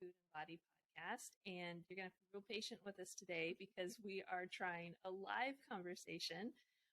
Food and Body podcast. And you're going to have to be real patient with us today because we are trying a live conversation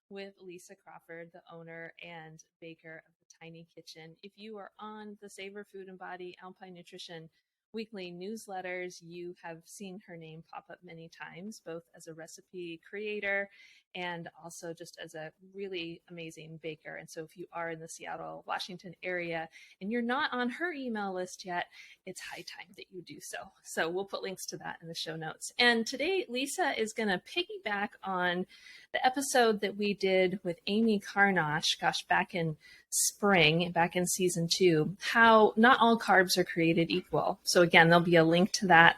with Lisa Crawford, the owner and baker of the Tiny Kitchen. If you are on the Savor Food and Body Alpine Nutrition weekly newsletters, you have seen her name pop up many times, both as a recipe creator and also just as a really amazing baker. And so if you are in the Seattle, Washington area and you're not on her email list yet, it's high time that you do so. So we'll put links to that in the show notes. And today, Lisa is going to piggyback on the episode that we did with Amy Carnosh, back in spring, back in season 2, how not all carbs are created equal. So again, there'll be a link to that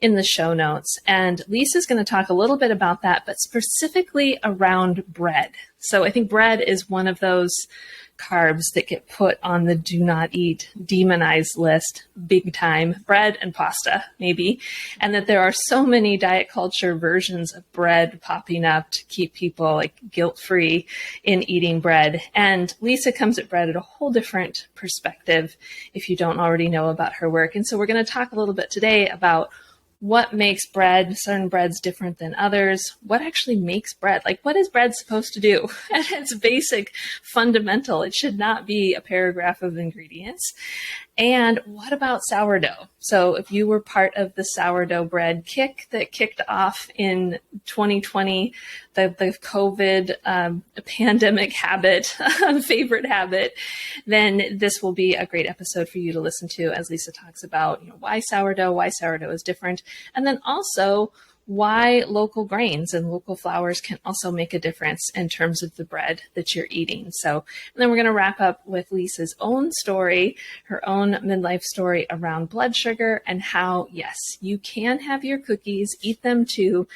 in the show notes. And Lisa's going to talk a little bit about that, but specifically around bread. So I think bread is one of those carbs that get put on the do not eat demonized list big time, bread and pasta maybe, and that there are so many diet culture versions of bread popping up to keep people like guilt-free in eating bread. And Lisa comes at bread at a whole different perspective if you don't already know about her work. And so we're going to talk a little bit today about what makes certain breads different than others, what actually makes bread, like what is bread supposed to do at its basic fundamental. It should not be a paragraph of ingredients. And what about sourdough? So if you were part of the sourdough bread kick that kicked off in 2020, the COVID pandemic habit, favorite habit, then this will be a great episode for you to listen to as Lisa talks about why sourdough is different, and then also why local grains and local flours can also make a difference in terms of the bread that you're eating. So, and then we're going to wrap up with Lisa's own story, her own midlife story around blood sugar and how, yes, you can have your cookies, eat them too,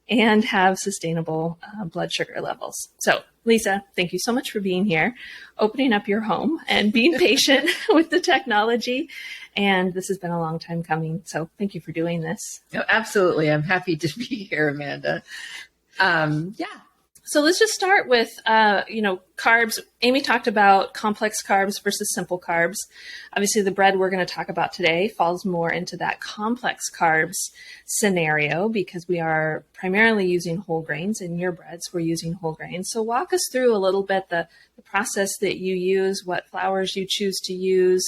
and have sustainable blood sugar levels. So, Lisa, thank you so much for being here, opening up your home and being patient with the technology. And this has been a long time coming. So thank you for doing this. Oh, absolutely. I'm happy to be here, Amanda. Yeah. So let's just start with, carbs. Amy talked about complex carbs versus simple carbs. Obviously, the bread we're going to talk about today falls more into that complex carbs scenario because we are primarily using whole grains. In your breads, we're using whole grains. So walk us through a little bit the process that you use, what flours you choose to use,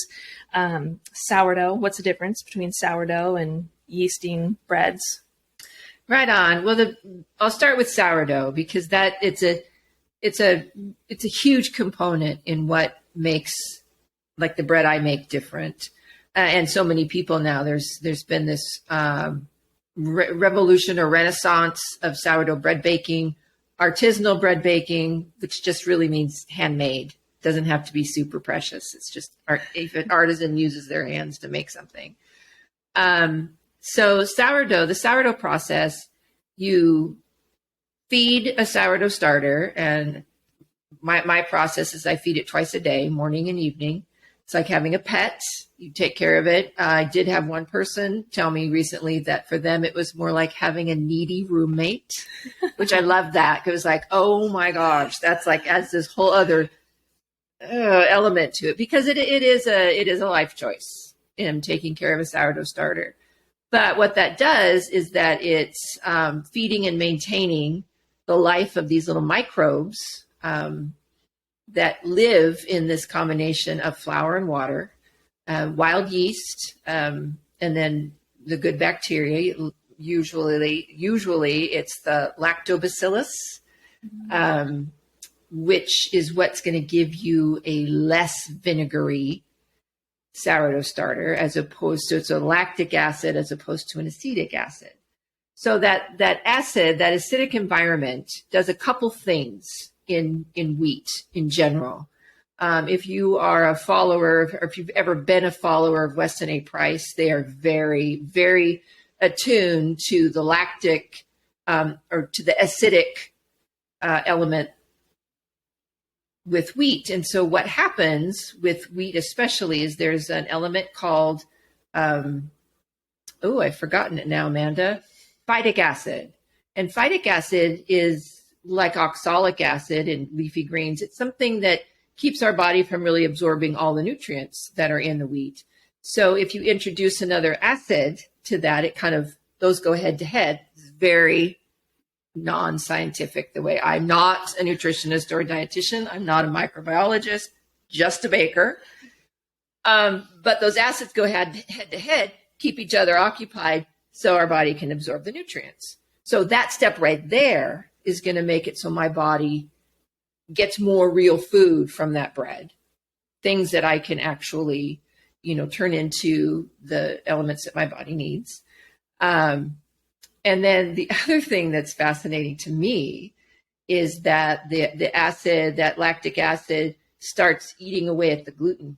sourdough. What's the difference between sourdough and yeasting breads? Right on. Well, I'll start with sourdough because it's a huge component in what makes like the bread I make different. And so many people now, there's been this revolution or renaissance of sourdough bread baking, artisanal bread baking, which just really means handmade. Doesn't have to be super precious. It's just if an artisan uses their hands to make something. So the sourdough process, you feed a sourdough starter, and my process is I feed it twice a day, morning and evening. It's like having a pet. You take care of it. I did have one person tell me recently that for them, it was more like having a needy roommate, which I love that. It was like, oh my gosh, that's like adds this whole other element to it because it is a life choice in taking care of a sourdough starter. But what that does is that it's feeding and maintaining the life of these little microbes that live in this combination of flour and water, wild yeast, and then the good bacteria. Usually it's the lactobacillus, which is what's going to give you a less vinegary sourdough starter, as opposed to, it's a lactic acid as opposed to an acetic acid. So that acid, that acidic environment does a couple things in wheat in general. If you are a follower or if you've ever been a follower of Weston A. Price, they are very, very attuned to the lactic or to the acidic element with wheat. And so what happens with wheat especially is there's an element called, I've forgotten it now, Amanda, phytic acid. And phytic acid is like oxalic acid in leafy greens. It's something that keeps our body from really absorbing all the nutrients that are in the wheat. So if you introduce another acid to that, it kind of, those go head to head. It's very non-scientific the way. I'm not a nutritionist or a dietitian. I'm not a microbiologist, just a baker. But those acids go head to head, keep each other occupied so our body can absorb the nutrients. So that step right there is going to make it so my body gets more real food from that bread, things that I can actually, turn into the elements that my body needs. And then the other thing that's fascinating to me is that the acid, that lactic acid, starts eating away at the gluten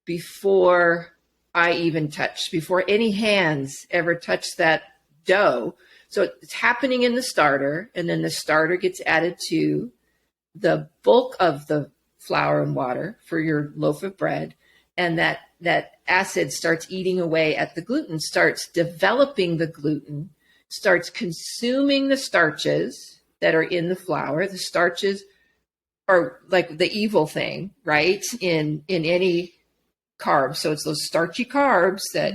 before I even touch, before any hands ever touch that dough. So it's happening in the starter, and then the starter gets added to the bulk of the flour and water for your loaf of bread. And that acid starts eating away at the gluten, starts developing the gluten, starts consuming the starches that are in the flour. The starches are like the evil thing, right? In any carb. So it's those starchy carbs that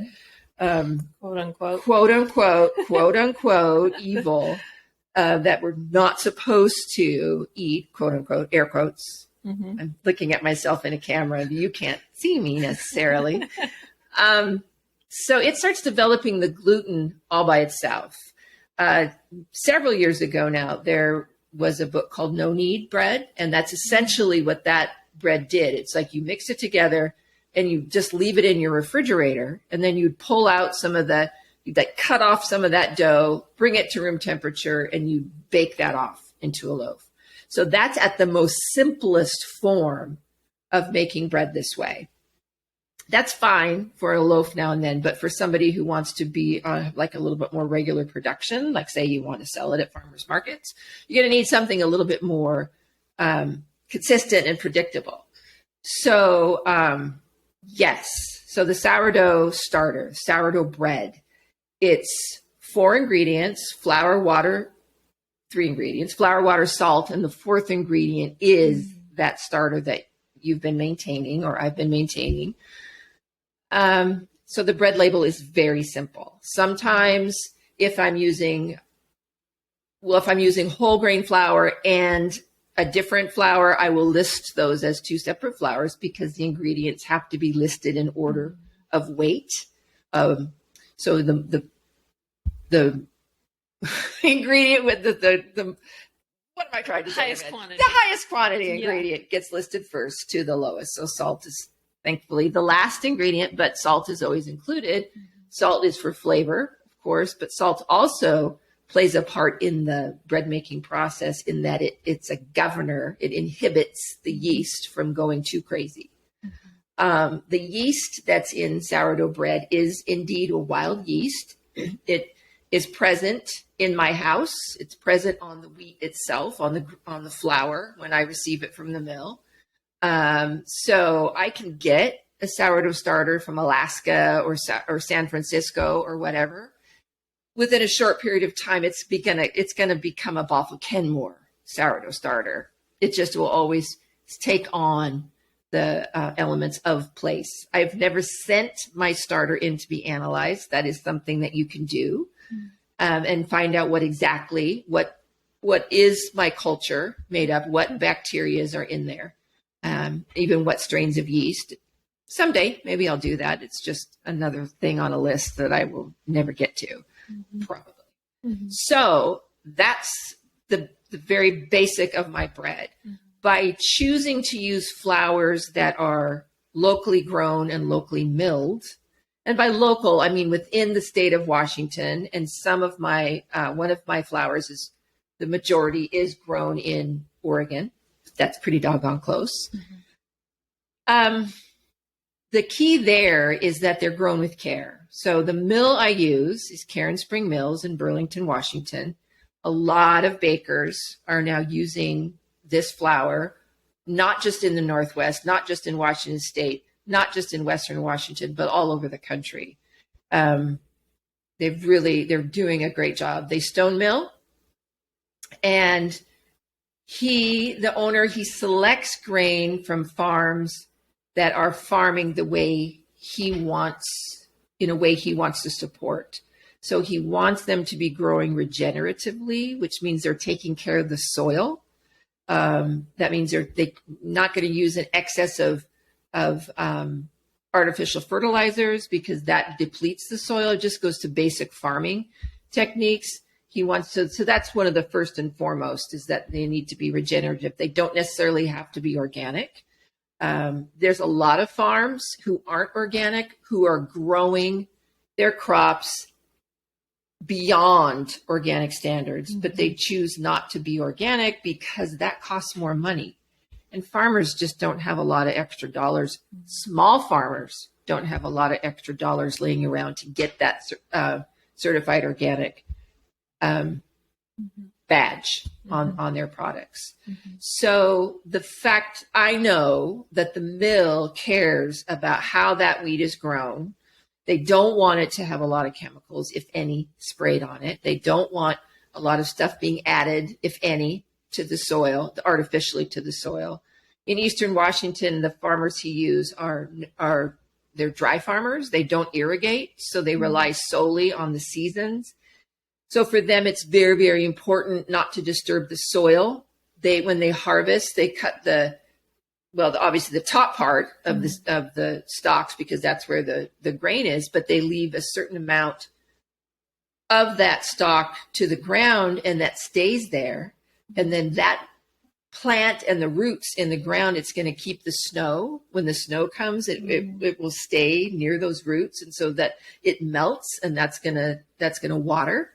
quote unquote evil that we're not supposed to eat, quote unquote, air quotes. Mm-hmm. I'm looking at myself in a camera. You can't see me necessarily. So it starts developing the gluten all by itself. Several years ago now, there was a book called No Knead Bread, and that's essentially what that bread did. It's like you mix it together and you just leave it in your refrigerator, and then you'd pull out you'd like cut off some of that dough, bring it to room temperature, and you bake that off into a loaf. So that's at the most simplest form of making bread this way. That's fine for a loaf now and then, but for somebody who wants to be on like a little bit more regular production, like say you want to sell it at farmers markets, you're going to need something a little bit more consistent and predictable. So yes, so the sourdough starter, sourdough bread, it's 4 ingredients, flour, water, 3 ingredients, flour, water, salt, and the 4th ingredient is that starter that you've been maintaining or I've been maintaining. So the bread label is very simple. Sometimes if I'm using whole grain flour and a different flour, I will list those as 2 separate flours because the ingredients have to be listed in order of weight. So the ingredient with the what am I trying to say? Highest quantity. The highest quantity ingredient gets listed first to the lowest. So salt is thankfully the last ingredient, but salt is always included. Mm-hmm. Salt is for flavor, of course, but salt also plays a part in the bread making process in that it's a governor. It inhibits the yeast from going too crazy. Mm-hmm. The yeast that's in sourdough bread is indeed a wild yeast. It is present in my house. It's present on the wheat itself, on the flour when I receive it from the mill. So I can get a sourdough starter from Alaska or San Francisco or whatever. Within a short period of time, it's going to become a Bothell Kenmore sourdough starter. It just will always take on the elements of place. I've never sent my starter in to be analyzed. That is something that you can do. And find out what is my culture made of, what bacterias are in there, even what strains of yeast. Someday, maybe I'll do that. It's just another thing on a list that I will never get to, probably. Mm-hmm. So that's the very basic of my bread. Mm-hmm. By choosing to use flours that are locally grown and locally milled, and by local, I mean within the state of Washington, and some of my, one of my flours is, the majority is grown in Oregon. That's pretty doggone close. Mm-hmm. The key there is that they're grown with care. So the mill I use is Karen Spring Mills in Burlington, Washington. A lot of bakers are now using this flour, not just in the Northwest, not just in Washington State, not just in Western Washington, but all over the country. They're doing a great job. They stone mill, and the owner, he selects grain from farms that are farming the way he wants, in a way he wants to support. So he wants them to be growing regeneratively, which means they're taking care of the soil. That means they're not going to use an excess of artificial fertilizers, because that depletes the soil. It just goes to basic farming techniques. He wants to, so that's one of the first and foremost, is that they need to be regenerative. They don't necessarily have to be organic. There's a lot of farms who aren't organic, who are growing their crops beyond organic standards, but they choose not to be organic because that costs more money. And farmers just don't have a lot of extra dollars. Small farmers don't have a lot of extra dollars laying around to get that certified organic badge on their products. So the fact, I know that the mill cares about how that wheat is grown. They don't want it to have a lot of chemicals, if any, sprayed on it. They don't want a lot of stuff being added, if any, to the soil, artificially to the soil. In Eastern Washington, the farmers he uses they're dry farmers. They don't irrigate, so they rely solely on the seasons. So for them, it's very, very important not to disturb the soil. When they harvest, they cut obviously the top part of the stalks, because that's where the grain is, but they leave a certain amount of that stalk to the ground, and that stays there. And then that plant and the roots in the ground, it's going to keep the snow. When the snow comes, it will stay near those roots, and so that it melts, and that's gonna water.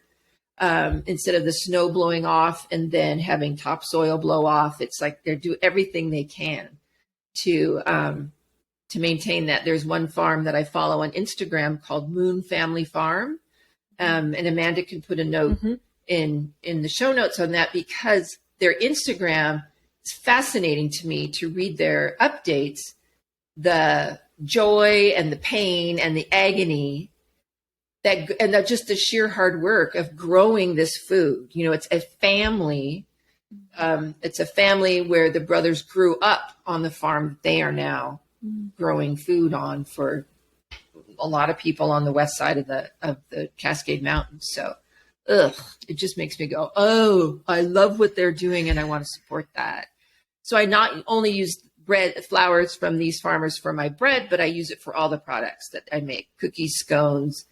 Instead of the snow blowing off and then having topsoil blow off, it's like they do everything they can to maintain that. There's one farm that I follow on Instagram called Moon Family Farm, and Amanda can put a note in the show notes on that, because their Instagram is fascinating to me to read their updates, the joy and the pain and the agony just the sheer hard work of growing this food. You know, it's a family. It's a family where the brothers grew up on the farm that they are now growing food on for a lot of people on the west side of the Cascade Mountains. So, it just makes me go, oh, I love what they're doing, and I want to support that. So I not only use flours from these farmers for my bread, but I use it for all the products that I make: cookies, scones,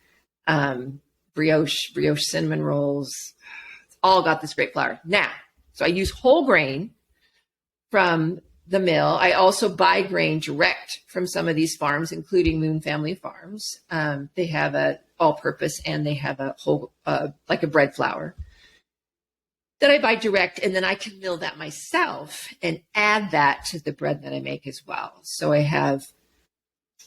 brioche cinnamon rolls. It's all got this great flour. Now, so I use whole grain from the mill. I also buy grain direct from some of these farms, including Moon Family Farms. They have a all-purpose, and they have a whole, like a bread flour that I buy direct, and then I can mill that myself and add that to the bread that I make as well. So I have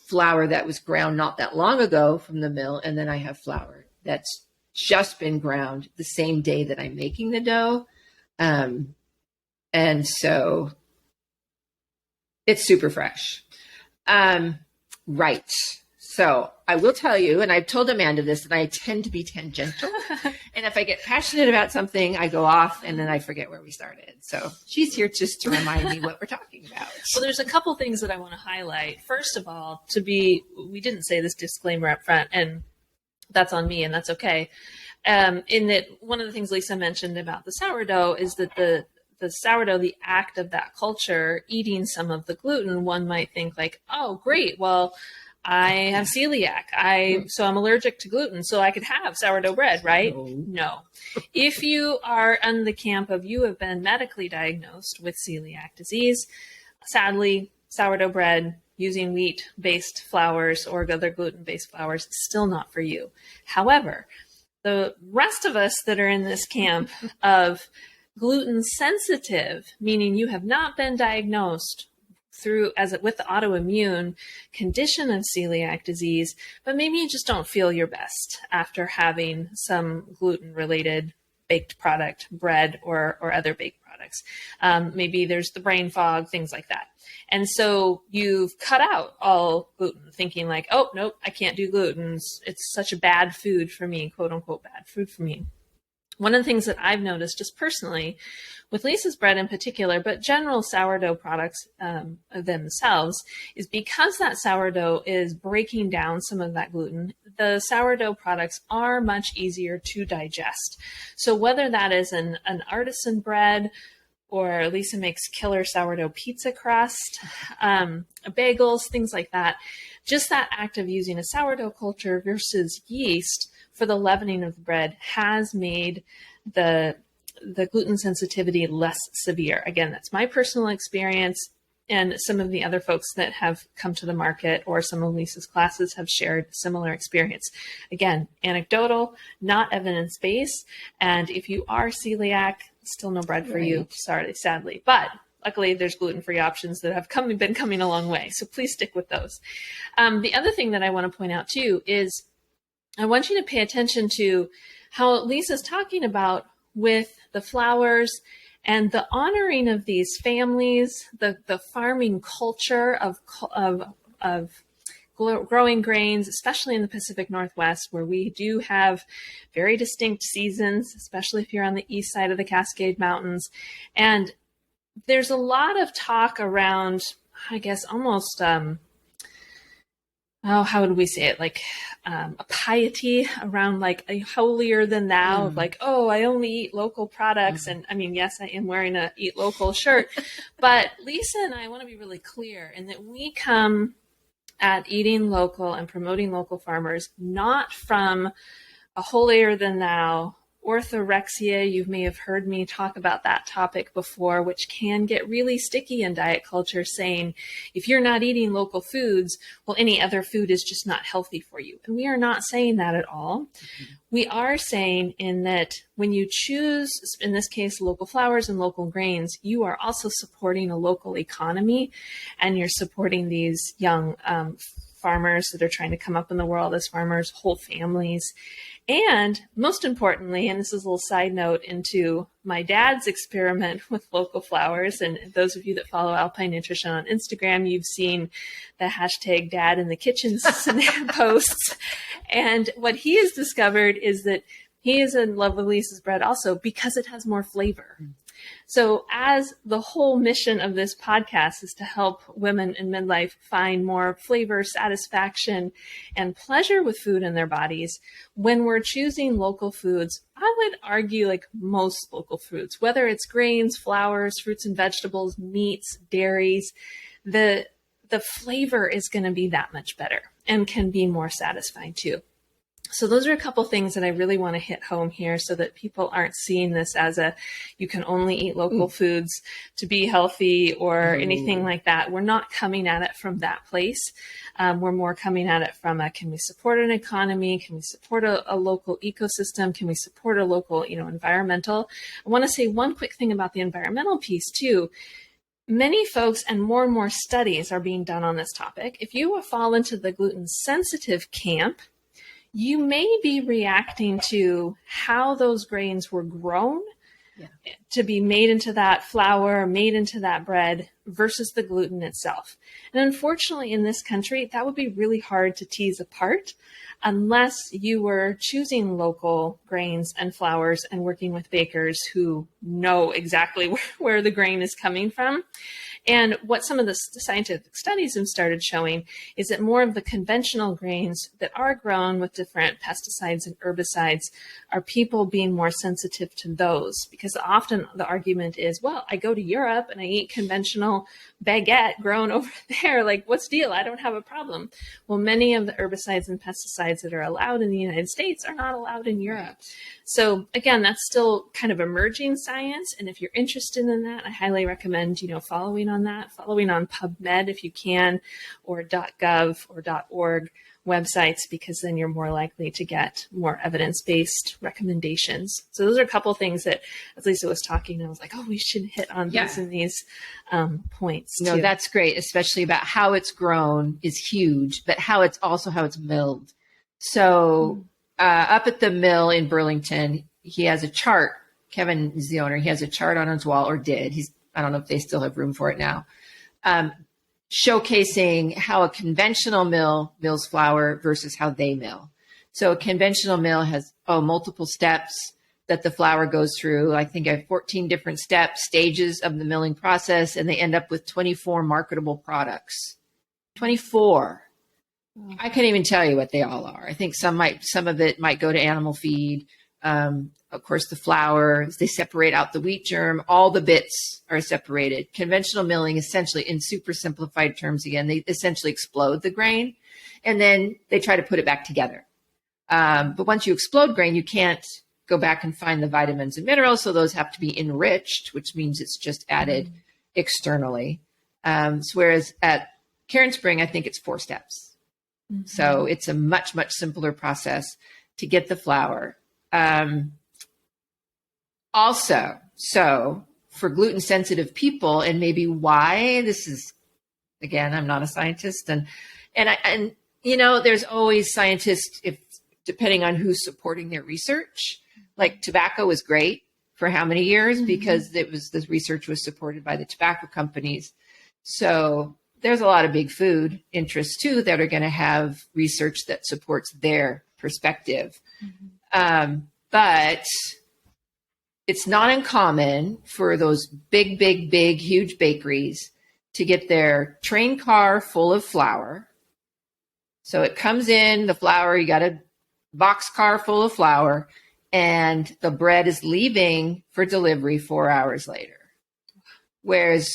flour that was ground not that long ago from the mill, and then I have flour that's just been ground the same day that I'm making the dough. And so it's super fresh. Right. So I will tell you, and I've told Amanda this, and I tend to be tangential. And if I get passionate about something, I go off and then I forget where we started. So she's here just to remind me what we're talking about. Well, there's a couple things that I want to highlight. First of all, we didn't say this disclaimer up front, and that's on me, and that's okay. In that, one of the things Lisa mentioned about the sourdough is that the sourdough, the act of that culture, eating some of the gluten, one might think like, oh, great, well, I have celiac. So I'm allergic to gluten, so I could have sourdough bread, right? No. If you are in the camp of you have been medically diagnosed with celiac disease, sadly, sourdough bread using wheat-based flours or other gluten-based flours is still not for you. However, the rest of us that are in this camp of gluten sensitive, meaning you have not been diagnosed with the autoimmune condition of celiac disease, but maybe you just don't feel your best after having some gluten-related baked product, bread or other baked products. Maybe there's the brain fog, things like that. And so you've cut out all gluten, thinking like, oh, nope, I can't do gluten. It's such a bad food for me, quote unquote, bad food for me. one of the things that I've noticed just personally with Lisa's bread in particular, but general sourdough products themselves, is because that sourdough is breaking down some of that gluten, the sourdough products are much easier to digest. So whether that is an artisan bread, or Lisa makes killer sourdough pizza crust, bagels, things like that, just that act of using a sourdough culture versus yeast for the leavening of the bread has made the gluten sensitivity less severe. Again, that's my personal experience, and some of the other folks that have come to the market or some of Lisa's classes have shared similar experience. Again, anecdotal, not evidence-based, and if you are celiac, still no bread for you, sorry, sadly. But luckily, there's gluten-free options that have been coming a long way, so please stick with those. The other thing that I want to point out too is I want you to pay attention to how Lisa's talking about with the flours and the honoring of these families, the farming culture of growing grains, especially in the Pacific Northwest, where we do have very distinct seasons, especially if you're on the east side of the Cascade Mountains. And there's a lot of talk around, I guess, almost, how would we say it? Like a piety around like a holier than thou, like, oh, I only eat local products. And I mean, yes, I am wearing a eat local shirt, but Lisa and I want to be really clear in that we come at eating local and promoting local farmers, not from a holier than thou orthorexia. You may have heard me talk about that topic before, which can get really sticky in diet culture, saying if you're not eating local foods, well, any other food is just not healthy for you. And we are not saying that at all. We are saying in that when you choose, in this case, local flours and local grains, you are also supporting a local economy, and you're supporting these young farmers that are trying to come up in the world as farmers, whole families. And most importantly, and this is a little side note into my dad's experiment with local flours, and those of you that follow Alpine Nutrition on Instagram, you've seen the hashtag dad in the kitchen posts. And what he has discovered is that he is in love with Lisa's bread also because it has more flavor. So as the whole mission of this podcast is to help women in midlife find more flavor, satisfaction, and pleasure with food in their bodies, when we're choosing local foods, I would argue like most local foods, whether it's grains, flours, fruits and vegetables, meats, dairies, the flavor is going to be that much better and can be more satisfying too. So those are a couple things that I really want to hit home here so that people aren't seeing this as you can only eat local foods to be healthy or anything like that. We're not coming at it from that place. We're more coming at it from can we support an economy? Can we support a local ecosystem? Can we support a local, environmental? I want to say one quick thing about the environmental piece too. Many folks and more studies are being done on this topic. If you fall into the gluten sensitive camp, you may be reacting to how those grains were grown to be made into that flour, made into that bread versus the gluten itself. And unfortunately, in this country, that would be really hard to tease apart unless you were choosing local grains and flours and working with bakers who know exactly where the grain is coming from. And what some of the scientific studies have started showing is that more of the conventional grains that are grown with different pesticides and herbicides are people being more sensitive to those, because often the argument is, well, I go to Europe and I eat conventional baguette grown over there. Like, what's the deal? I don't have a problem. Well, many of the herbicides and pesticides that are allowed in the United States are not allowed in Europe. So again, that's still kind of emerging science. And if you're interested in that, I highly recommend, following on PubMed if you can, or .gov or .org websites, because then you're more likely to get more evidence-based recommendations. So those are a couple of things that, as Lisa was talking, I was like, oh, we should hit on these and these points. No, that's great, especially about how it's grown is huge, but how it's milled. So up at the mill in Burlington, he has a chart. Kevin is the owner. He has a chart on his wall, or did. I don't know if they still have room for it now. Showcasing how a conventional mill mills flour versus how they mill. So a conventional mill has multiple steps. that the flour goes through. I think I have 14 different stages of the milling process, and they end up with 24 marketable products. 24. I can't even tell you what they all are. I think some of it might go to animal feed. Of course, the flour, they separate out the wheat germ. All the bits are separated. Conventional milling, essentially, in super simplified terms, again, they essentially explode the grain, and then they try to put it back together. But once you explode grain, you can't go back and find the vitamins and minerals, so those have to be enriched, which means it's just added externally. Whereas at Care & Spring, I think it's 4 steps. So it's a much, much simpler process to get the flour. Also, so for gluten sensitive people, and maybe why this is, again, I'm not a scientist, and there's always scientists, depending on who's supporting their research. Like tobacco is great for how many years, because the research was supported by the tobacco companies. So there's a lot of big food interests too that are going to have research that supports their perspective. But it's not uncommon for those big, huge bakeries to get their train car full of flour. So it comes in, the flour, you got a box car full of flour, and the bread is leaving for delivery 4 hours later. Whereas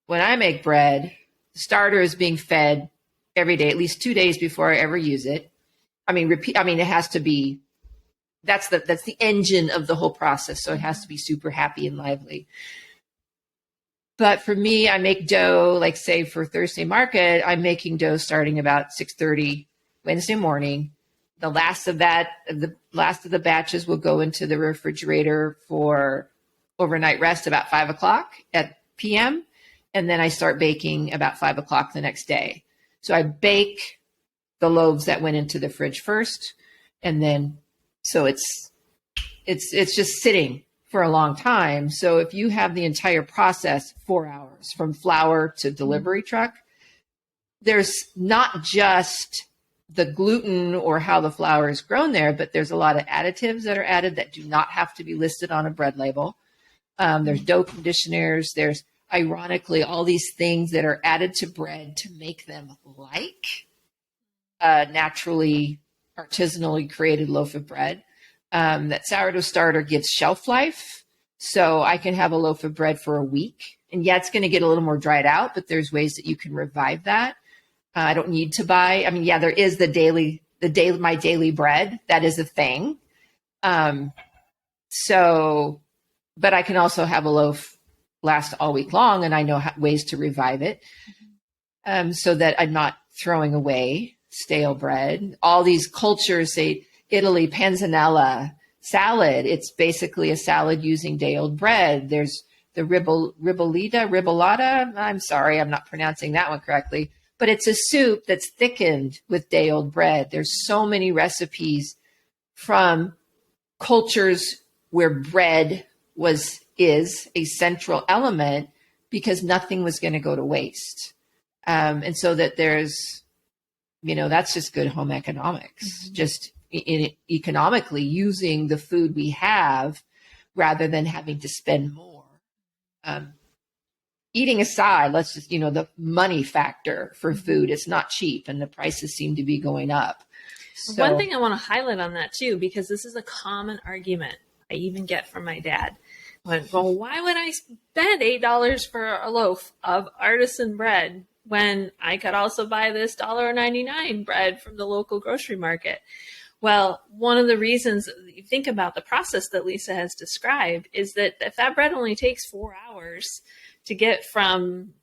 when I make bread, the starter is being fed every day, at least 2 days before I ever use it. It has to be, that's the engine of the whole process. So it has to be super happy and lively. But for me, I make dough, like say for Thursday market, I'm making dough starting about 6:30 Wednesday morning. The last of the batches will go into the refrigerator for overnight rest about 5 o'clock p.m. And then I start baking about 5 o'clock the next day. So I bake the loaves that went into the fridge first. And then, so it's just sitting for a long time. So if you have the entire process, 4 hours from flour to delivery truck, there's not just the gluten or how the flour is grown there, but there's a lot of additives that are added that do not have to be listed on a bread label. There's dough conditioners. There's, ironically, all these things that are added to bread to make them like a naturally, artisanally created loaf of bread. That sourdough starter gives shelf life. So I can have a loaf of bread for a week. And yeah, it's going to get a little more dried out, but there's ways that you can revive that. I don't need to buy. There is my daily bread. That is a thing. But I can also have a loaf last all week long, and I know ways to revive it, so that I'm not throwing away stale bread. All these cultures, say Italy, panzanella salad. It's basically a salad using day-old bread. There's the ribollata. I'm sorry, I'm not pronouncing that one correctly. But it's a soup that's thickened with day-old bread. There's so many recipes from cultures where bread is a central element because nothing was going to go to waste. And so that there's, that's just good home economics, just economically using the food we have rather than having to spend more. Eating aside, let's just, the money factor for food, it's not cheap and the prices seem to be going up. So, one thing I want to highlight on that too, because this is a common argument I even get from my dad. Well, why would I spend $8 for a loaf of artisan bread when I could also buy this $1.99 bread from the local grocery market? Well, one of the reasons that you think about the process that Lisa has described is that if that bread only takes 4 hours to get from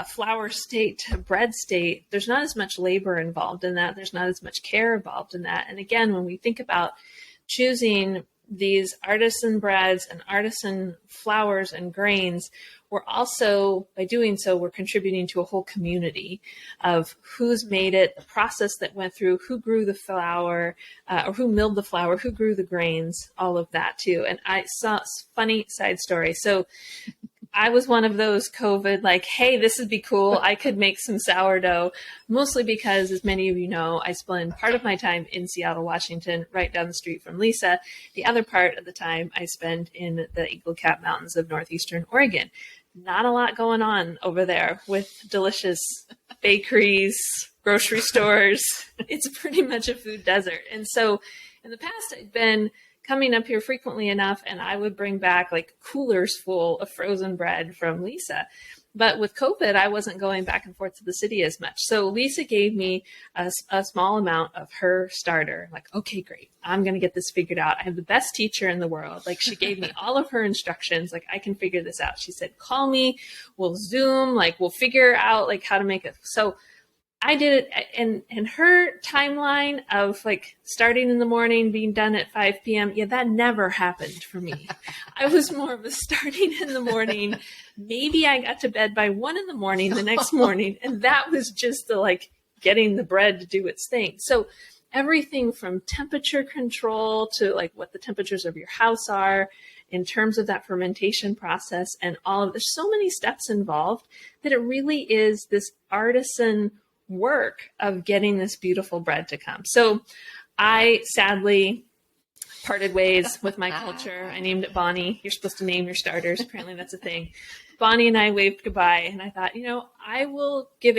flour state to bread state, there's not as much labor involved in that. There's not as much care involved in that. And again, when we think about choosing these artisan breads and artisan flours and grains, we're also, by doing so, we're contributing to a whole community of who's made it, the process that went through, who grew the flour, or who milled the flour, who grew the grains, all of that too. And I saw a funny side story. So I was one of those COVID, like, hey, this would be cool. I could make some sourdough, mostly because, as many of you know, I spend part of my time in Seattle, Washington, right down the street from Lisa. The other part of the time I spend in the Eagle Cap Mountains of northeastern Oregon. Not a lot going on over there with delicious bakeries, grocery stores. It's pretty much a food desert. And so in the past, I've been coming up here frequently enough, and I would bring back like coolers full of frozen bread from Lisa. But with COVID, I wasn't going back and forth to the city as much. So Lisa gave me a small amount of her starter. Like, okay, great. I'm going to get this figured out. I have the best teacher in the world. Like, she gave me all of her instructions. Like, I can figure this out. She said, call me, we'll Zoom, like, we'll figure out like how to make it. So I did it, and her timeline of like starting in the morning, being done at 5 p.m. Yeah, that never happened for me. I was more of a starting in the morning. Maybe I got to bed by 1 in the morning the next morning. And that was just the like getting the bread to do its thing. So everything from temperature control to like what the temperatures of your house are in terms of that fermentation process and all of, there's so many steps involved that it really is this artisan work of getting this beautiful bread to come. So I sadly parted ways with my culture. I named it Bonnie. You're supposed to name your starters. Apparently that's a thing. Bonnie and I waved goodbye, and I thought, I will give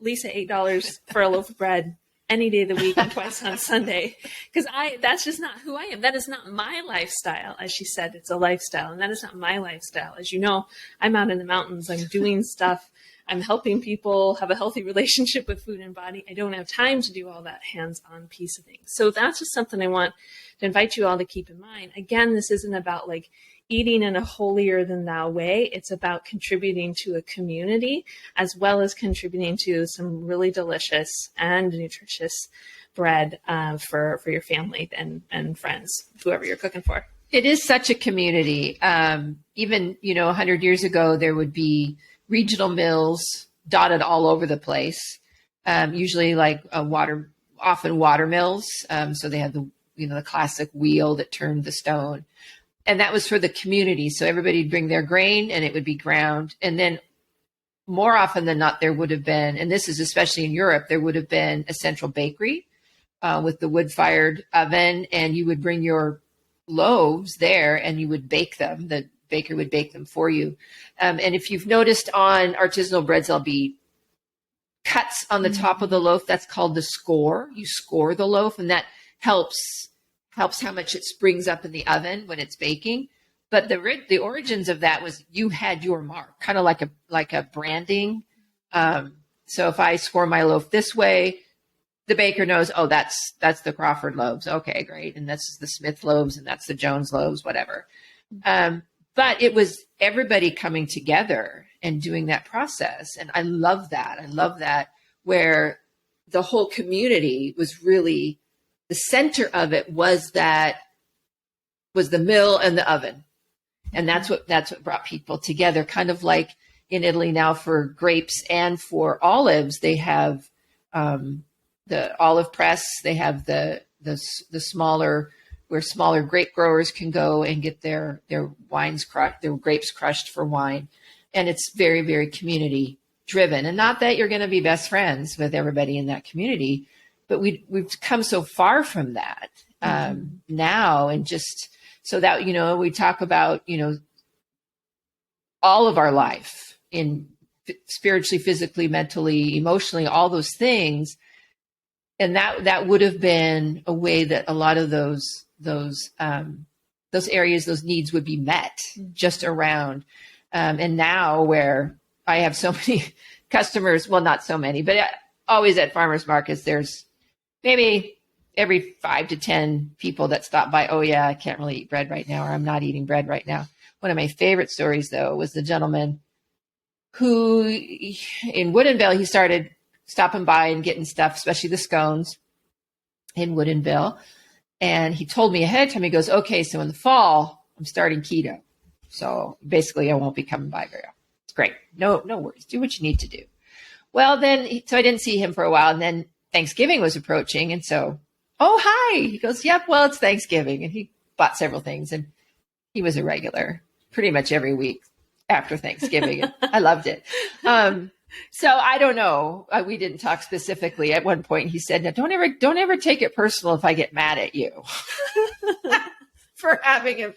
Lisa $8 for a loaf of bread any day of the week and twice on Sunday, because that's just not who I am. That is not my lifestyle. As she said, it's a lifestyle, and that is not my lifestyle. As you know, I'm out in the mountains. I'm doing stuff. I'm helping people have a healthy relationship with food and body. I don't have time to do all that hands-on piece of things. So that's just something I want to invite you all to keep in mind. Again, this isn't about like eating in a holier than thou way. It's about contributing to a community as well as contributing to some really delicious and nutritious bread for your family and friends, whoever you're cooking for. It is such a community. Even, 100 years ago, there would be regional mills dotted all over the place, usually like often water mills. So they had the classic wheel that turned the stone. And that was for the community. So everybody'd bring their grain and it would be ground. And then more often than not, there would have been, and this is especially in Europe, there would have been a central bakery with the wood-fired oven, and you would bring your loaves there and you would bake them. The baker would bake them for you. And if you've noticed on artisanal breads, there'll be cuts on the top of the loaf. That's called the score. You score the loaf, and that helps how much it springs up in the oven when it's baking. But the origins of that was you had your mark, kind of like a branding. So if I score my loaf this way, the baker knows, oh, that's the Crawford loaves. Okay, great. And that's the Smith loaves, and that's the Jones loaves, whatever. But it was everybody coming together and doing that process. And I love that. I love that, where the whole community was really, the center of it was the mill and the oven. And that's what brought people together. Kind of like in Italy now for grapes and for olives, they have the olive press. They have the smaller, where smaller grape growers can go and get their wines crushed, their grapes crushed for wine. And it's very, very community driven. And not that you're going to be best friends with everybody in that community, but we've come so far from that now. And just so that, we talk about, all of our life in spiritually, physically, mentally, emotionally, all those things. And that would have been a way that a lot of those areas, those needs would be met just around. And now where I have so many customers, well, not so many, but always at farmers markets, there's maybe every 5 to 10 people that stop by. Oh yeah, I can't really eat bread right now, or I'm not eating bread right now. One of my favorite stories though was the gentleman who in Woodinville, he started stopping by and getting stuff, especially the scones in Woodinville. And he told me ahead of time, he goes, okay, so in the fall, I'm starting keto. So basically I won't be coming by very often. It's great. No worries. Do what you need to do. Well, so I didn't see him for a while. And then Thanksgiving was approaching. And so, oh, hi. He goes, yep, well, it's Thanksgiving. And he bought several things. And he was a regular pretty much every week. after Thanksgiving. I loved it. So I don't know. We didn't talk specifically. At one point, he said, "Now, don't ever take it personal if I get mad at you for having him,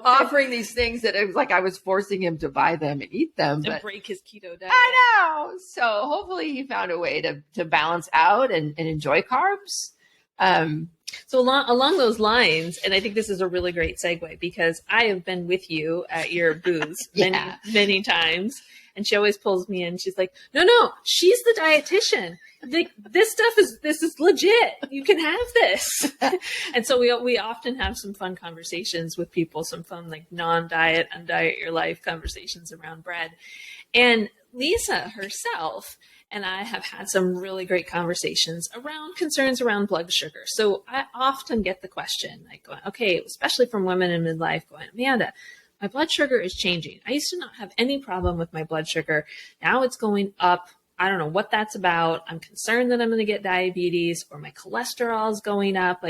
offering these things that it was like I was forcing him to buy them and eat them to break his keto diet." I know. So hopefully he found a way to balance out and enjoy carbs. So along those lines, and I think this is a really great segue because I have been with you at your booths many times. And she always pulls me in. She's like, no, she's the dietitian. Like, this is legit. You can have this. And so we often have some fun conversations with people, some fun, like non-diet, undiet your life conversations around bread. And Lisa herself and I have had some really great conversations around concerns around blood sugar. So I often get the question, like, okay, especially from women in midlife, going, Amanda, my blood sugar is changing. I used to not have any problem with my blood sugar. Now it's going up. I don't know what that's about. I'm concerned that I'm going to get diabetes or my cholesterol is going up.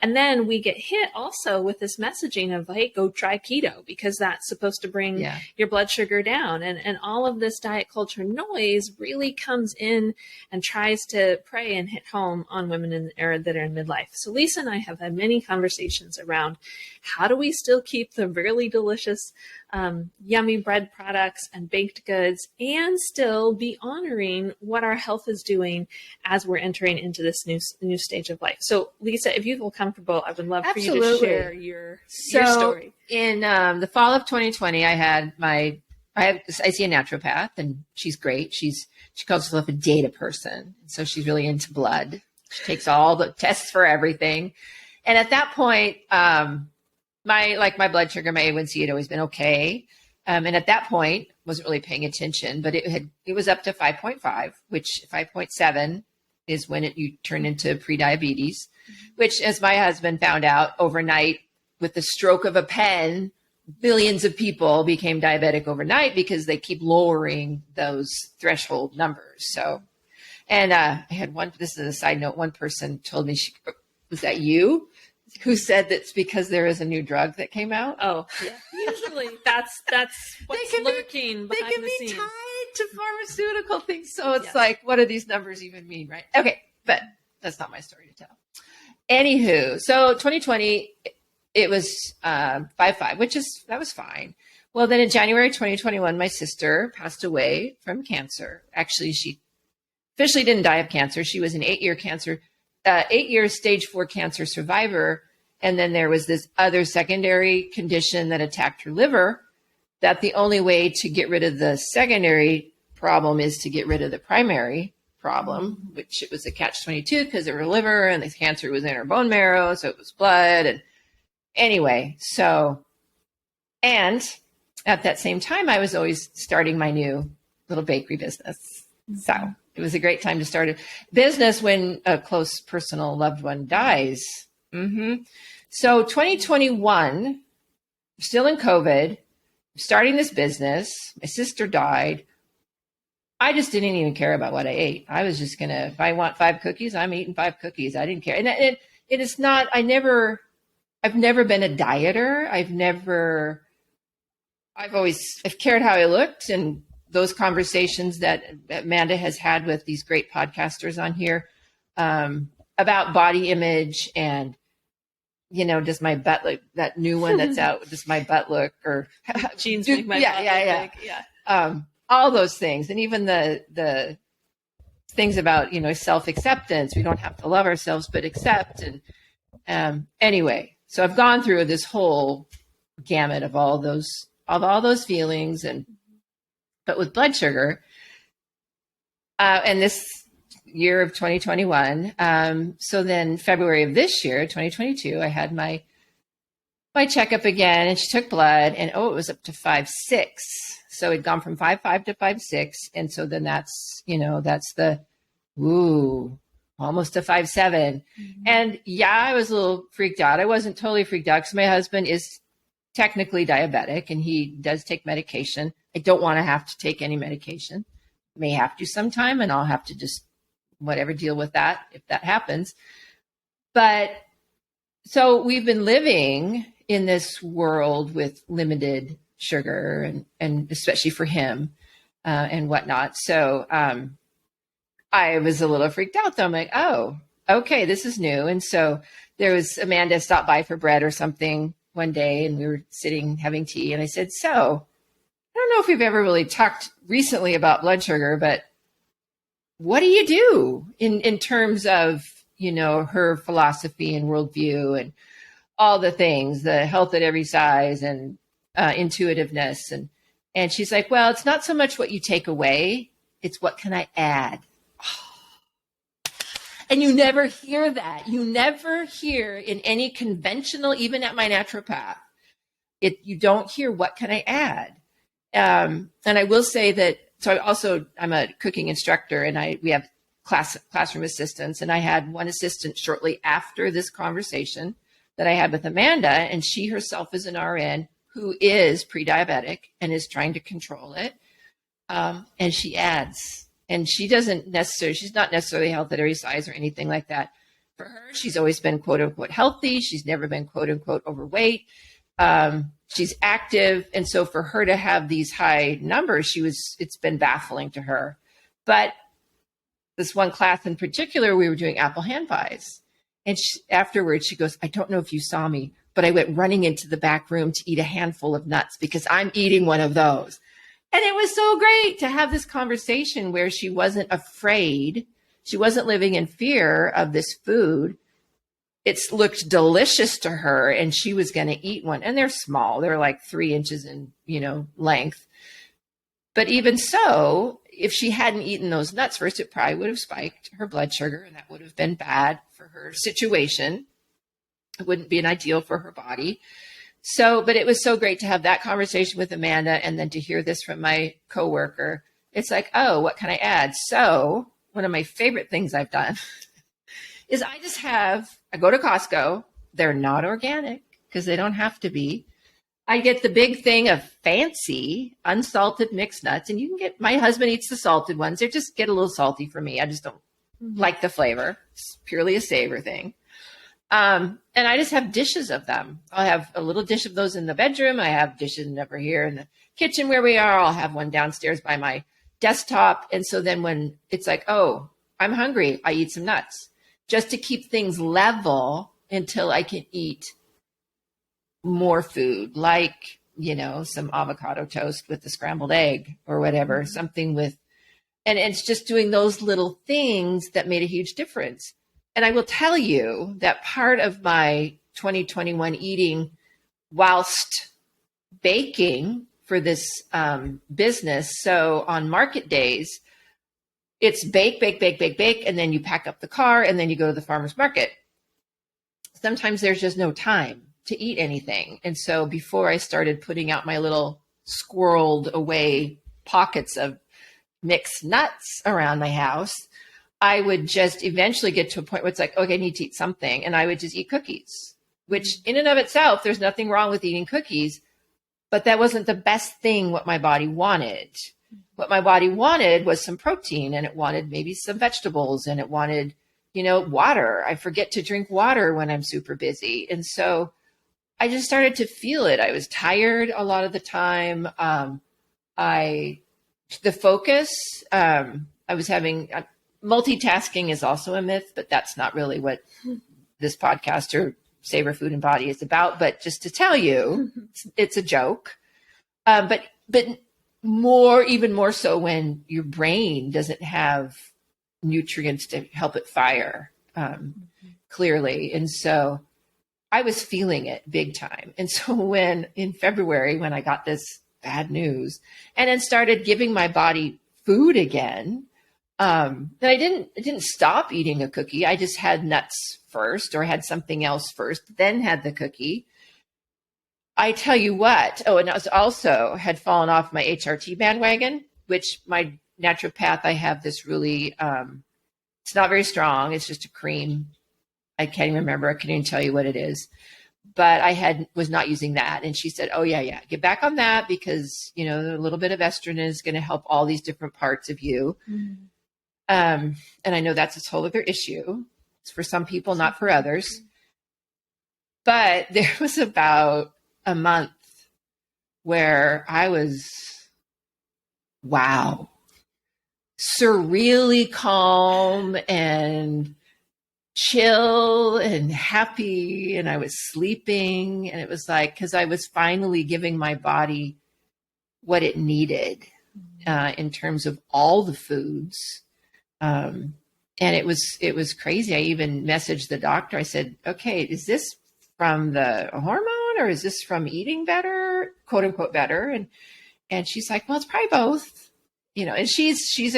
And then we get hit also with this messaging of, hey, go try keto because that's supposed to bring your blood sugar down. And all of this diet culture noise really comes in and tries to prey and hit home on women that are in midlife. So Lisa and I have had many conversations around how do we still keep the really delicious, yummy bread products and baked goods and still be honoring what our health is doing as we're entering into this new stage of life. So Lisa, if you feel comfortable, I would love for you to share your story. In the fall of 2020, I see a naturopath and she's great. She calls herself a data person. So she's really into blood. She takes all the tests for everything. And at that point, my blood sugar, my A1C had always been okay. And at that point, wasn't really paying attention, but it was up to 5.5, which 5.7 is when you turn into pre-diabetes, which, as my husband found out overnight with the stroke of a pen, billions of people became diabetic overnight because they keep lowering those threshold numbers. So, and I had this is a side note, one person told me, was that you? Who said that's because there is a new drug that came out? Oh, yeah. Usually that's what's lurking behind the scenes. They can be tied to pharmaceutical things. So it's like, what do these numbers even mean, right? Okay, but that's not my story to tell. Anywho, so 2020, it was 5.5, that was fine. Well, then in January 2021, my sister passed away from cancer. Actually, she officially didn't die of cancer. She was an 8-year stage 4 cancer survivor. And then there was this other secondary condition that attacked her liver, that the only way to get rid of the secondary problem is to get rid of the primary problem, which it was a catch-22 because of her liver and the cancer was in her bone marrow. So it was blood. And anyway, and at that same time, I was always starting my new little bakery business. So it was a great time to start a business when a close personal loved one dies. So 2021, still in COVID, starting this business. My sister died. I just didn't even care about what I ate. I was just if I want 5 cookies, I'm eating 5 cookies. I didn't care. And it is not, I've never been a dieter. I've cared how I looked, and those conversations that Amanda has had with these great podcasters on here about body image and, does my butt look, that new one that's out, does my butt look, or jeans make my butt look big. Yeah. All those things. And even the things about, self-acceptance. We don't have to love ourselves, but accept. And anyway, so I've gone through this whole gamut of all those feelings. But with blood sugar, and this year of 2021, so then February of this year, 2022, I had my checkup again, and she took blood, and it was up to 5.6. So it'd gone from 5.5 to 5.6, and so then that's the almost to 5.7. And I was a little freaked out. I wasn't totally freaked out because my husband is technically diabetic and he does take medication. I don't want to have to take any medication. May have to sometime, and I'll have to just deal with that if that happens. But so we've been living in this world with limited sugar and especially for him and whatnot. So I was a little freaked out though. I'm like, oh, okay, this is new. And so there was Amanda stopped by for bread or something one day, and we were sitting having tea. And I said, so I don't know if we've ever really talked recently about blood sugar, but what do you do in terms of, her philosophy and worldview and all the things, the health at every size and intuitiveness. And she's like, well, it's not so much what you take away. It's what can I add? And you never hear that. You never hear in any conventional, even at my naturopath, you don't hear what can I add? And I will say that, so I'm a cooking instructor, and we have classroom assistants, and I had one assistant shortly after this conversation that I had with Amanda, and she herself is an RN who is pre-diabetic and is trying to control it. And she adds, and she's not necessarily health at every size or anything like that. For her, she's always been quote unquote healthy. She's never been quote unquote overweight. She's active. And so for her to have these high numbers, it's been baffling to her. But this one class in particular, we were doing apple hand pies. And afterwards she goes, I don't know if you saw me, but I went running into the back room to eat a handful of nuts because I'm eating one of those. And it was so great to have this conversation where she wasn't afraid. She wasn't living in fear of this food. It looked delicious to her, and she was going to eat one. And they're small. They're like 3 inches in, length. But even so, if she hadn't eaten those nuts first, it probably would have spiked her blood sugar, and that would have been bad for her situation. It wouldn't be an ideal for her body. So, but it was so great to have that conversation with Amanda, and then to hear this from my coworker. It's like, oh, what can I add? So one of my favorite things I've done is I go to Costco. They're not organic because they don't have to be. I get the big thing of fancy unsalted mixed nuts, and my husband eats the salted ones. They just get a little salty for me. I just don't like the flavor. It's purely a savor thing. And I just have dishes of them. I'll have a little dish of those in the bedroom. I have dishes over here in the kitchen where we are. I'll have one downstairs by my desktop. And so then when it's like, oh, I'm hungry, I eat some nuts just to keep things level until I can eat more food, like, some avocado toast with the scrambled egg or whatever, something with, and it's just doing those little things that made a huge difference. And I will tell you that part of my 2021 eating whilst baking for this business. So on market days, it's bake, and then you pack up the car and then you go to the farmer's market. Sometimes there's just no time to eat anything. And so before I started putting out my little squirreled away pockets of mixed nuts around my house, I would just eventually get to a point where it's like, okay, I need to eat something. And I would just eat cookies, which in and of itself, there's nothing wrong with eating cookies, but that wasn't the best thing what my body wanted. What my body wanted was some protein, and it wanted maybe some vegetables, and it wanted, water. I forget to drink water when I'm super busy. And so I just started to feel it. I was tired a lot of the time. The focus, I was having, multitasking is also a myth, but that's not really what this podcast or Savor Food and Body is about. But just to tell you, it's a joke. But even more so when your brain doesn't have nutrients to help it fire clearly. And so I was feeling it big time. And so when in February, when I got this bad news and then started giving my body food again, then I didn't stop eating a cookie. I just had nuts first or had something else first, then had the cookie. I tell you what, and I was also had fallen off my HRT bandwagon, which my naturopath, I have this really, it's not very strong. It's just a cream. I can't even remember. I can't even tell you what it is, but was not using that. And she said, oh yeah, get back on that because, a little bit of estrogen is going to help all these different parts of you. Mm-hmm. And I know that's a whole other issue. It's for some people, not for others. But there was about a month where I was, wow, surreally calm and chill and happy. And I was sleeping. And it was like, because I was finally giving my body what it needed in terms of all the foods. And it was crazy. I even messaged the doctor. I said, okay, is this from the hormone or is this from eating better, quote unquote better? And she's like, well, it's probably both, and she's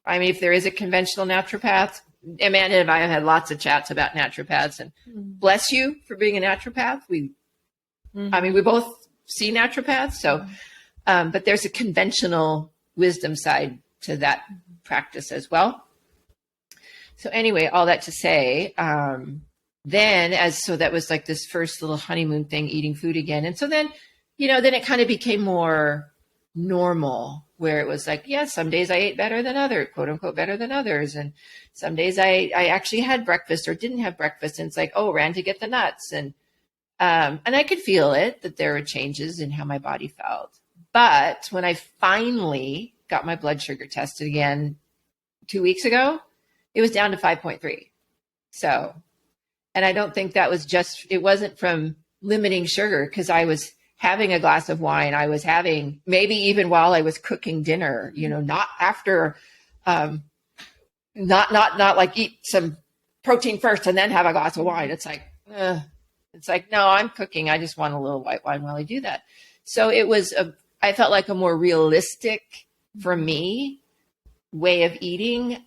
I mean, if there is a conventional naturopath, Amanda and I have had lots of chats about naturopaths, and bless you for being a naturopath. I mean, we both see naturopaths. So, but there's a conventional wisdom side to that practice as well. So anyway, all that to say, so that was like this first little honeymoon thing, eating food again. And so then, then it kind of became more normal, where it was like, yeah, some days I ate better than others, quote unquote, better than others. And some days I actually had breakfast or didn't have breakfast. And it's like, oh, ran to get the nuts. And I could feel it, that there were changes in how my body felt. But when I finally got my blood sugar tested again 2 weeks ago, it was down to 5.3. So, and I don't think that was it wasn't from limiting sugar, because I was having a glass of wine. I was having, maybe even while I was cooking dinner, not after, not like eat some protein first and then have a glass of wine. It's like, no, I'm cooking. I just want a little white wine while I do that. So I felt like a more realistic, for me, way of eating.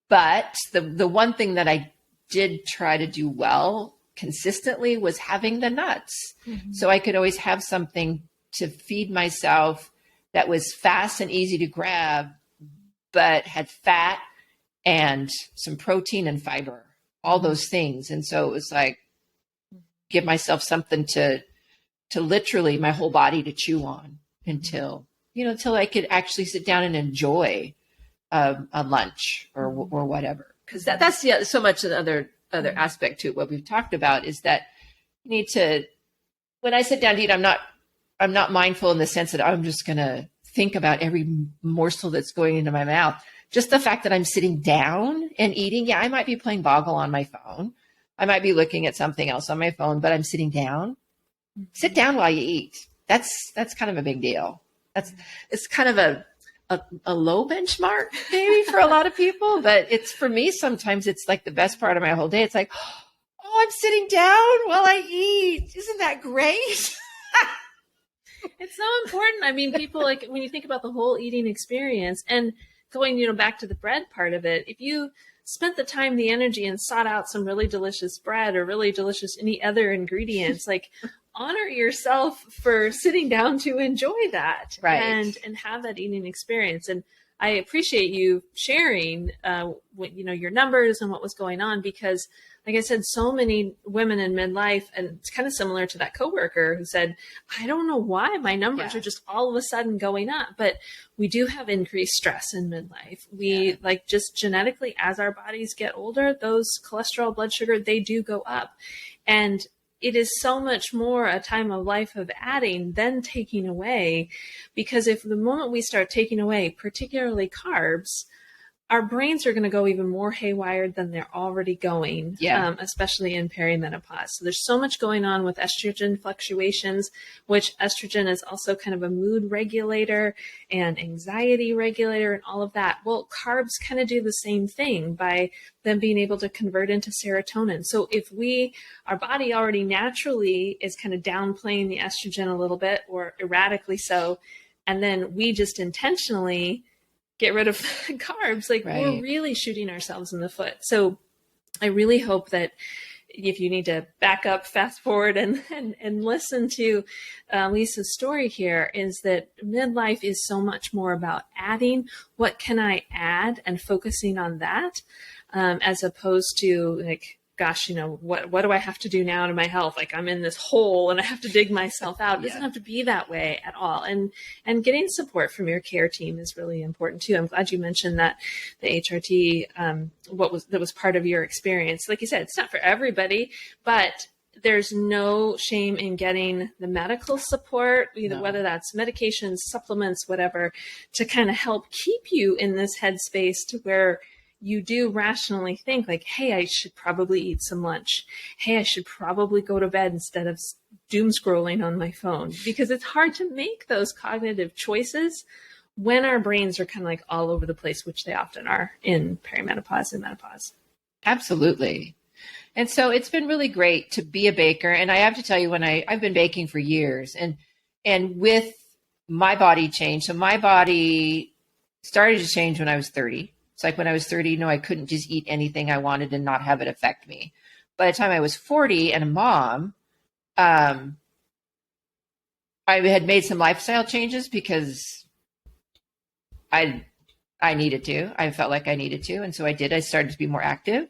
But the one thing that I did try to do well consistently was having the nuts. So I could always have something to feed myself that was fast and easy to grab, but had fat and some protein and fiber, all those things. And so it was like, give myself something to literally my whole body to chew on until I could actually sit down and enjoy a lunch or whatever. Because that's so much another aspect to it. What we've talked about is that you need to, when I sit down to eat, I'm not mindful in the sense that I'm just going to think about every morsel that's going into my mouth. Just the fact that I'm sitting down and eating. Yeah, I might be playing Boggle on my phone. I might be looking at something else on my phone, but I'm sitting down. Sit down while you eat. That's kind of a big deal. It's kind of a low benchmark maybe for a lot of people, but it's, for me, sometimes it's like the best part of my whole day. It's like, oh, I'm sitting down while I eat. Isn't that great? It's so important. I mean, people, like, when you think about the whole eating experience and going, back to the bread part of it, if you spent the time, the energy, and sought out some really delicious bread or really delicious any other ingredients, like, honor yourself for sitting down to enjoy that, right? And have that eating experience. And I appreciate you sharing, your numbers and what was going on, because, like I said, so many women in midlife, and it's kind of similar to that coworker who said, I don't know why my numbers are just all of a sudden going up, but we do have increased stress in midlife. We like, just genetically, as our bodies get older, those cholesterol, blood sugar, they do go up. And it is so much more a time of life of adding than taking away, because if the moment we start taking away, particularly carbs, our brains are going to go even more haywire than they're already going, especially in perimenopause. So there's so much going on with estrogen fluctuations, which estrogen is also kind of a mood regulator and anxiety regulator and all of that. Well, carbs kind of do the same thing by them being able to convert into serotonin. So if our body already naturally is kind of downplaying the estrogen a little bit, or erratically so, and then we just intentionally get rid of carbs, like we're really shooting ourselves in the foot. So I really hope that if you need to back up, fast forward and listen to Lisa's story here, is that midlife is so much more about adding. What can I add, and focusing on that, as opposed to like, gosh, what do I have to do now to my health? Like, I'm in this hole and I have to dig myself out. It doesn't have to be that way at all. And getting support from your care team is really important too. I'm glad you mentioned that the HRT, that was part of your experience. Like you said, it's not for everybody, but there's no shame in getting the medical support, No. whether that's medications, supplements, whatever, to kind of help keep you in this headspace to where you do rationally think like, hey, I should probably eat some lunch. Hey, I should probably go to bed instead of doom scrolling on my phone, because it's hard to make those cognitive choices when our brains are kind of like all over the place, which they often are in perimenopause and menopause. Absolutely. And so it's been really great to be a baker. And I have to tell you, I've been baking for years, and with my body change, so my body started to change when I was 30. It's like when I was 30, I couldn't just eat anything I wanted and not have it affect me. By the time I was 40 and a mom, I had made some lifestyle changes because I needed to. I felt like I needed to. And so I did. I started to be more active.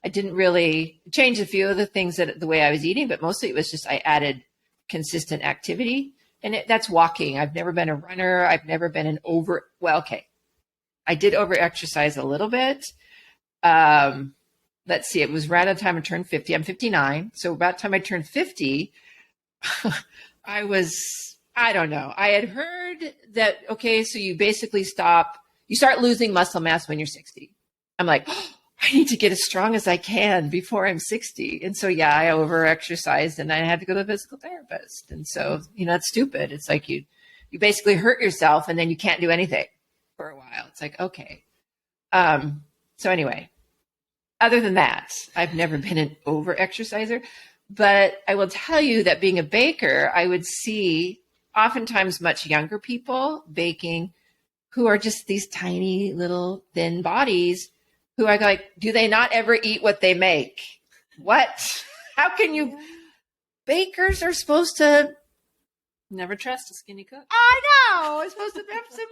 I didn't really change a few of the things the way I was eating, but mostly it was just I added consistent activity. And that's walking. I've never been a runner. I've never been I did over exercise a little bit. Let's see, it was right at the time I turned 50. I'm 59. So about the time I turned 50, I don't know. I had heard that, okay, so you basically start losing muscle mass when you're 60. I'm like, I need to get as strong as I can before I'm 60. And so, yeah, I over exercised and I had to go to a physical therapist. And so, it's stupid. It's like you basically hurt yourself and then you can't do anything for a while. It's like, okay. So anyway, other than that, I've never been an over exerciser, but I will tell you that being a baker, I would see oftentimes much younger people baking who are just these tiny little thin bodies who are like, do they not ever eat what they make? What? How can you? Bakers are supposed to never trust a skinny cook. I know. It's supposed to have some,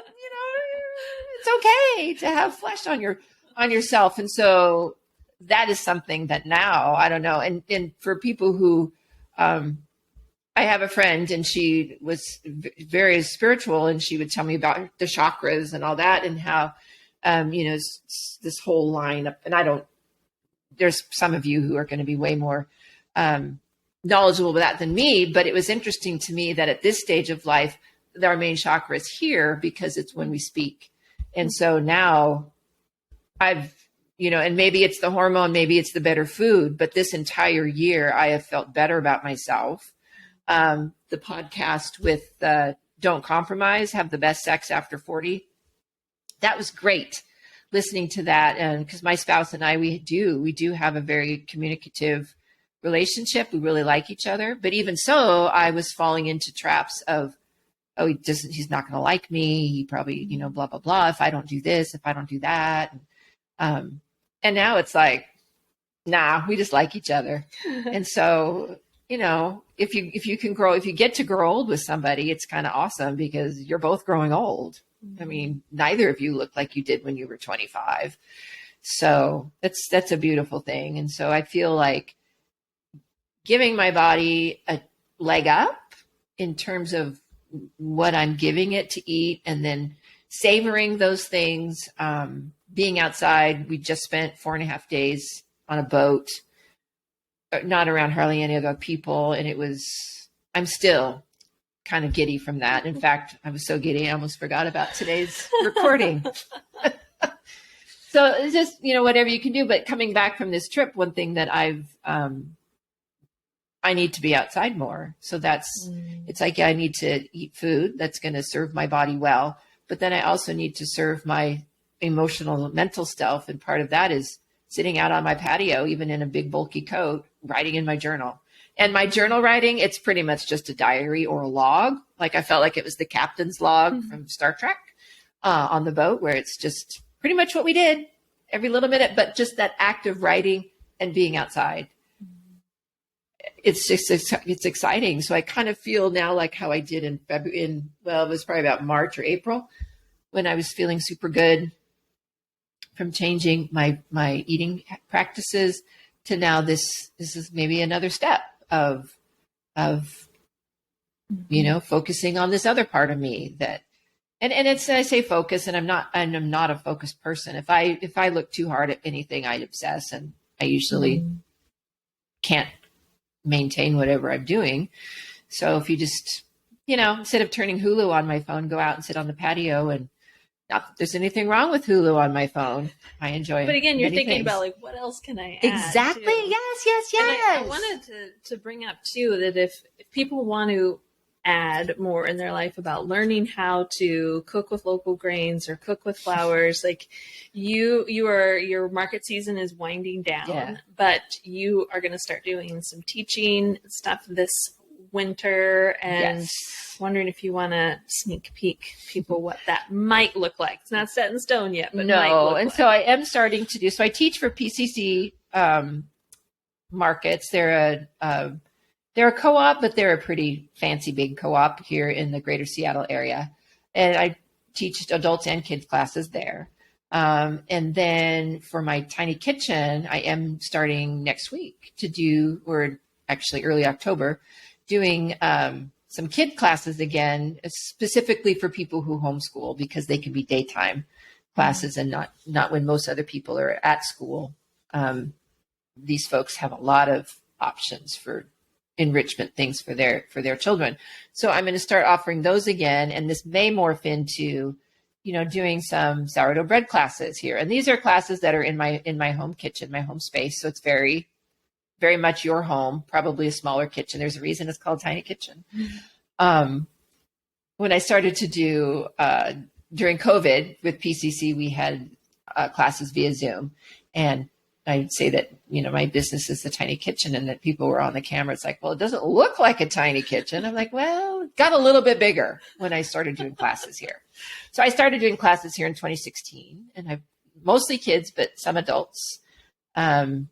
it's okay to have flesh on yourself. And so that is something that now, I don't know. And for people who, I have a friend and she was very spiritual and she would tell me about the chakras and all that and how, this whole lineup. And there's some of you who are going to be way more, knowledgeable about that than me, but it was interesting to me that at this stage of life, our main chakra is here because it's when we speak. And so now and maybe it's the hormone, maybe it's the better food, but this entire year I have felt better about myself. The podcast with Don't Compromise, Have the Best Sex After 40. That was great listening to that. And because my spouse and I, we do have a very communicative relationship. We really like each other. But even so, I was falling into traps of, he's not going to like me. He probably, blah, blah, blah. If I don't do this, if I don't do that. And now it's like, nah, we just like each other. And so, if you get to grow old with somebody, it's kind of awesome because you're both growing old. I mean, neither of you look like you did when you were 25. So that's a beautiful thing. And so I feel like giving my body a leg up in terms of what I'm giving it to eat and then savoring those things, being outside. We just spent 4.5 days on a boat, not around hardly any other people. And I'm still kind of giddy from that. In fact, I was so giddy, I almost forgot about today's recording. So it's just, whatever you can do. But coming back from this trip, one thing that I need to be outside more. So it's like, I need to eat food that's going to serve my body well, but then I also need to serve my emotional, mental self. And part of that is sitting out on my patio, even in a big bulky coat, writing in my journal. And my journal writing, it's pretty much just a diary or a log. Like I felt like it was the captain's log from Star Trek on the boat, where it's just pretty much what we did every little minute, but just that act of writing and being outside. It's exciting. So I kind of feel now like how I did in February, it was probably about March or April, when I was feeling super good from changing my eating practices to now this is maybe another step of focusing on this other part of me that, and it's, I say focus, and I'm not a focused person. If I look too hard at anything, I obsess, and I usually can't maintain whatever I'm doing. So if you just, instead of turning Hulu on my phone, go out and sit on the patio, and not that there's anything wrong with Hulu on my phone. I enjoy it. But again, you're thinking about like, what else can I add? Exactly. Too? Yes. And I wanted to bring up too, that if people want to add more in their life about learning how to cook with local grains or cook with flours, like your market season is winding down, but you are going to start doing some teaching stuff this winter, and wondering if you want to sneak peek people what that might look like. It's not set in stone yet, but So I am starting to do. So I teach for PCC markets. They're a co-op, but they're a pretty fancy big co-op here in the greater Seattle area, and I teach adults and kids classes there. And then for my tiny kitchen, I am starting next week to do, or actually early October, doing some kid classes again, specifically for people who homeschool, because they can be daytime classes and not when most other people are at school. These folks have a lot of options for enrichment things for their children. So I'm going to start offering those again, and this may morph into, doing some sourdough bread classes here. And these are classes that are in my home kitchen, my home space. So it's very, very much your home, probably a smaller kitchen. There's a reason it's called Tiny Kitchen. When I started to do, during COVID with PCC, we had classes via Zoom. And I'd say that, my business is the Tiny Kitchen, and that people were on the camera. It's like, well, it doesn't look like a tiny kitchen. I'm like, well, it got a little bit bigger when I started doing classes here. So I started doing classes here in 2016, and I've mostly kids, but some adults. And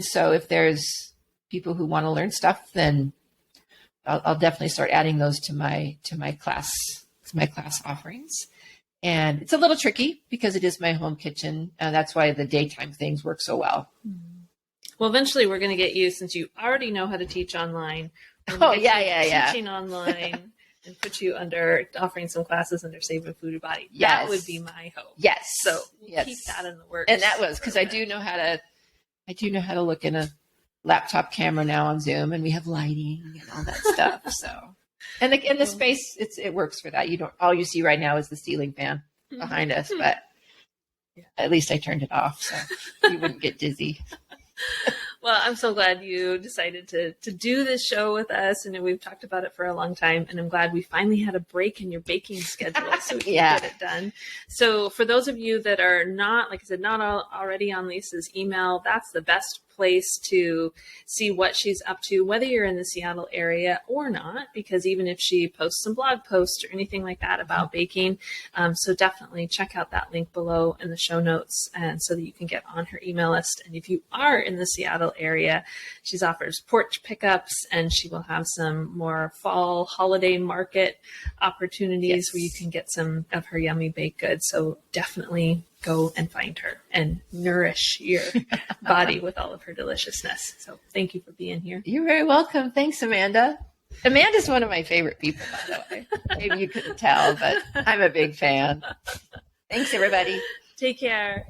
so if there's people who want to learn stuff, then I'll definitely start adding those to my class offerings. And it's a little tricky because it is my home kitchen. That's why the daytime things work so well. Well, eventually we're going to get you, since you already know how to teach online. Teaching online and put you under offering some classes under Saving Foodie Body. That would be my hope. Yes. So we'll keep that in the works. And that was because I do know how to look in a laptop camera now on Zoom, and we have lighting and all that stuff. So, and the space, it works for that. All you see right now is the ceiling fan behind us, but at least I turned it off so you wouldn't get dizzy. Well, I'm so glad you decided to do this show with us, and we've talked about it for a long time, and I'm glad we finally had a break in your baking schedule so we can get it done. So for those of you that are not, like I said, not already on Lisa's email, that's the best place to see what she's up to, whether you're in the Seattle area or not, because even if she posts some blog posts or anything like that about baking, so definitely check out that link below in the show notes, and so that you can get on her email list. And if you are in the Seattle area, she offers porch pickups, and she will have some more fall holiday market opportunities where you can get some of her yummy baked goods. So definitely go and find her and nourish your body with all of her deliciousness. So thank you for being here. You're very welcome. Thanks, Amanda. Amanda's one of my favorite people, by the way. Maybe you couldn't tell, but I'm a big fan. Thanks, everybody. Take care.